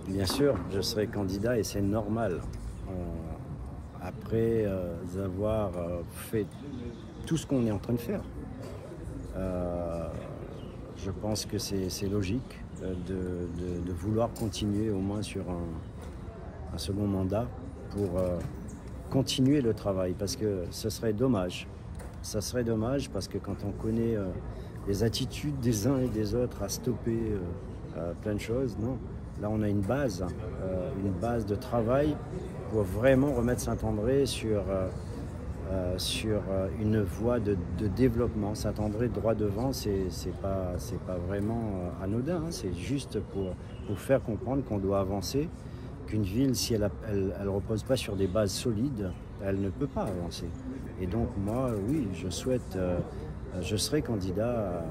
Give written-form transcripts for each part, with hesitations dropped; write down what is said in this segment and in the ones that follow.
Bien sûr, je serai candidat et c'est normal. Après avoir fait tout ce qu'on est en train de faire, je pense que c'est logique de vouloir continuer au moins sur un second mandat pour continuer le travail, parce que ce serait dommage. Ça serait dommage parce que quand on connaît les attitudes des uns et des autres à stopper plein de choses, non. Là, on a une base de travail pour vraiment remettre Saint-André sur une voie de développement. Saint-André droit devant, c'est pas vraiment anodin, hein. C'est juste pour faire comprendre qu'on doit avancer, qu'une ville, si elle repose pas sur des bases solides, elle ne peut pas avancer. Et donc moi, oui, je souhaite, je serai candidat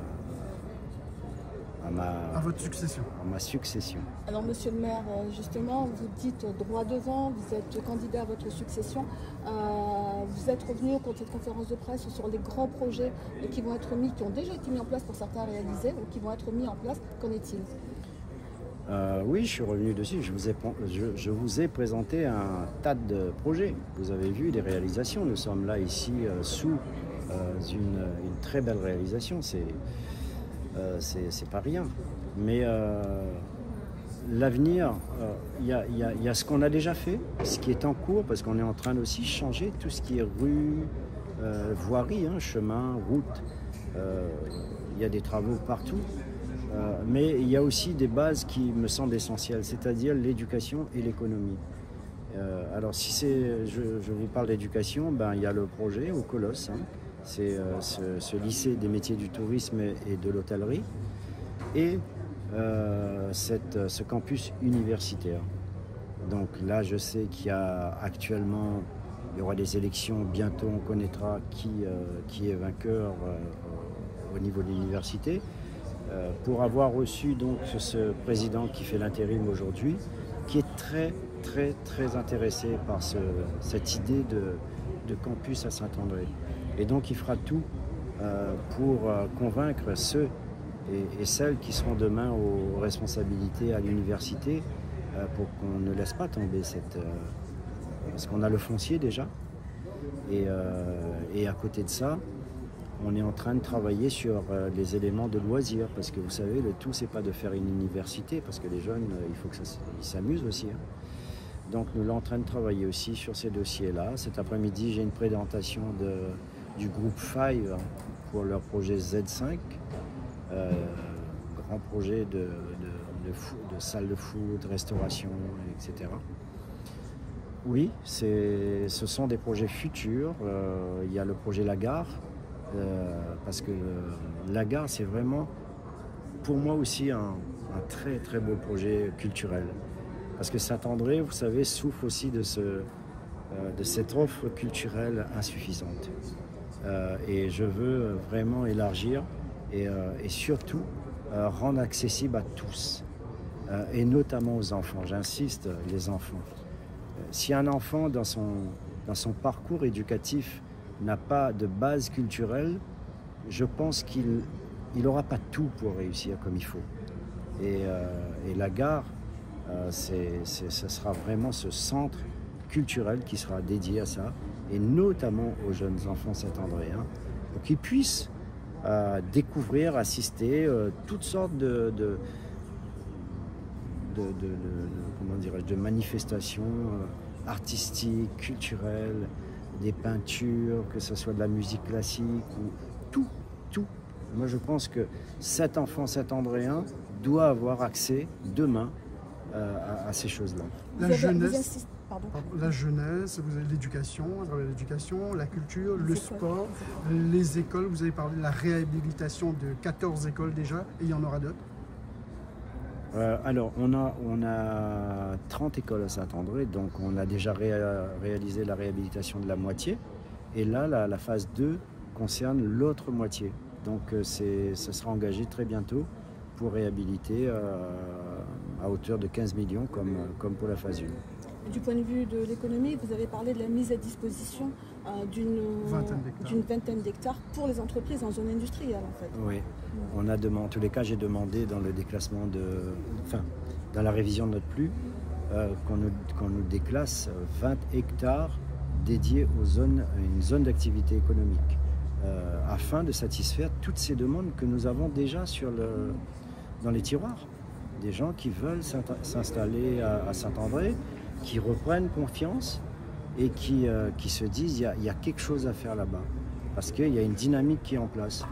à votre succession. À ma succession. Alors monsieur le maire, justement, vous dites droit devant, vous êtes candidat à votre succession. Vous êtes revenu au cours de cette conférence de presse sur les grands projets qui vont être mis, qui ont déjà été mis en place pour certains réalisés, ou qui vont être mis en place. Qu'en est-il? Oui, je suis revenu dessus. Je vous ai présenté un tas de projets. Vous avez vu les réalisations. Nous sommes là ici sous une très belle réalisation. C'est pas rien. Mais l'avenir, il y a ce qu'on a déjà fait, ce qui est en cours, parce qu'on est en train aussi changer tout ce qui est rue, voirie, hein, chemin, route. Il y a des travaux partout. Mais il y a aussi des bases qui me semblent essentielles, c'est-à-dire l'éducation et l'économie. Alors si je vous parle d'éducation, ben, il y a le projet au Colosse, hein. C'est ce lycée des métiers du tourisme et de l'hôtellerie, et ce campus universitaire. Donc là, je sais qu'il y a actuellement, il y aura des élections, bientôt on connaîtra qui est vainqueur au niveau de l'université. Pour avoir reçu donc ce président qui fait l'intérim aujourd'hui, qui est très très très intéressé par cette idée de campus à Saint-André. Et donc il fera tout pour convaincre ceux et celles qui seront demain aux responsabilités à l'université pour qu'on ne laisse pas tomber parce qu'on a le foncier déjà. Et à côté de ça, on est en train de travailler sur les éléments de loisirs, parce que vous savez, le tout, c'est pas de faire une université, parce que les jeunes, il faut qu'ils s'amusent aussi, hein. Donc nous sommes en train de travailler aussi sur ces dossiers-là. Cet après-midi, j'ai une présentation du groupe Five pour leur projet Z5, grand projet de salle de foot, restauration, etc. Oui, ce sont des projets futurs. Il y a le projet La Gare, parce que la gare, c'est vraiment, pour moi aussi, un très très beau projet culturel. Parce que Saint-André, vous savez, souffre aussi de cette offre culturelle insuffisante. Et je veux vraiment élargir et surtout rendre accessible à tous, et notamment aux enfants. J'insiste, les enfants. Si un enfant, dans son parcours éducatif, n'a pas de base culturelle, je pense qu'il n'aura pas tout pour réussir comme il faut. Et la gare, ce sera vraiment ce centre culturel qui sera dédié à ça, et notamment aux jeunes enfants saint-andréens, pour qu'ils puissent découvrir, assister toutes sortes de manifestations artistiques, culturelles, des peintures, que ce soit de la musique classique, ou tout. Moi, je pense que cet enfant saint-andréen doit avoir accès demain à ces choses-là. La jeunesse, vous avez l'éducation, à travers l'éducation, la culture, le sport, les écoles. Vous avez parlé de la réhabilitation de 14 écoles déjà, et il y en aura d'autres. Alors, on a 30 écoles à Saint-André, donc on a déjà réalisé la réhabilitation de la moitié. Et là, la phase 2 concerne l'autre moitié. Donc, ça sera engagé très bientôt pour réhabiliter à hauteur de 15 millions, comme pour la phase 1. Du point de vue de l'économie, vous avez parlé de la mise à disposition d'une vingtaine d'hectares pour les entreprises en zone industrielle en fait. Oui, on a demandé, en tous les cas j'ai demandé dans le déclassement dans la révision de notre PLU qu'on nous déclasse 20 hectares dédiés une zone d'activité économique afin de satisfaire toutes ces demandes que nous avons déjà dans les tiroirs. Des gens qui veulent s'installer à Saint-André, qui reprennent confiance et qui se disent il y a quelque chose à faire là-bas parce qu'il y a une dynamique qui est en place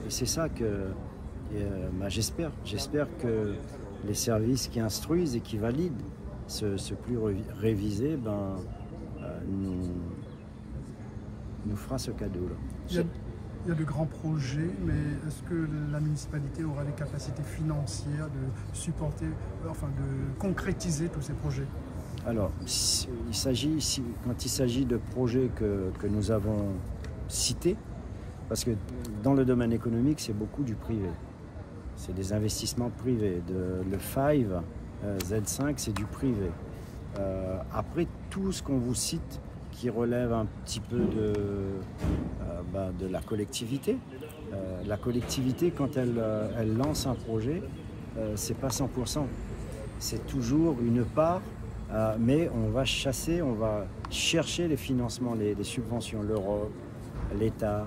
et c'est ça que j'espère que les services qui instruisent et qui valident ce plus révisé nous fera ce cadeau-là. Il y a de grands projets, mais est-ce que la municipalité aura les capacités financières de supporter, de concrétiser tous ces projets? Alors, quand il s'agit de projets que nous avons cités, parce que dans le domaine économique, c'est beaucoup du privé. C'est des investissements privés. Le 5, Z5, c'est du privé. Après, tout ce qu'on vous cite qui relève un petit peu de la collectivité. La collectivité, quand elle lance un projet, c'est pas 100%. C'est toujours une part, mais on va chercher les financements, les subventions, l'Europe, l'État,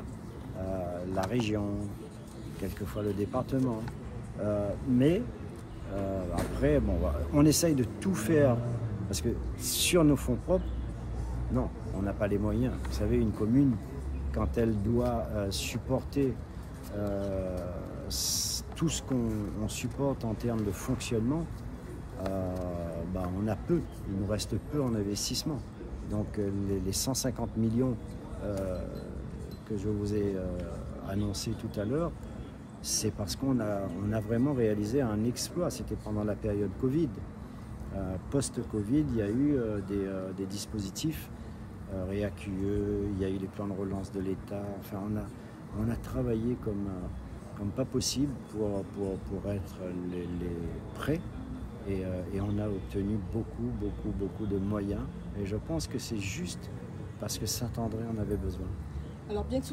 la région, quelquefois le département. Mais après, on essaye de tout faire, parce que sur nos fonds propres, non, on n'a pas les moyens. Vous savez, une commune, quand elle doit supporter tout ce qu'on supporte en termes de fonctionnement, on a peu, il nous reste peu en investissement. Donc les 150 millions que je vous ai annoncés tout à l'heure, c'est parce qu'on a vraiment réalisé un exploit. C'était pendant la période Covid. Post-Covid, il y a eu des dispositifs REAQE, il y a eu les plans de relance de l'État. Enfin, on a travaillé comme pas possible pour être les prêts et on a obtenu beaucoup de moyens. Et je pense que c'est juste parce que Saint-André en avait besoin. Alors, bien que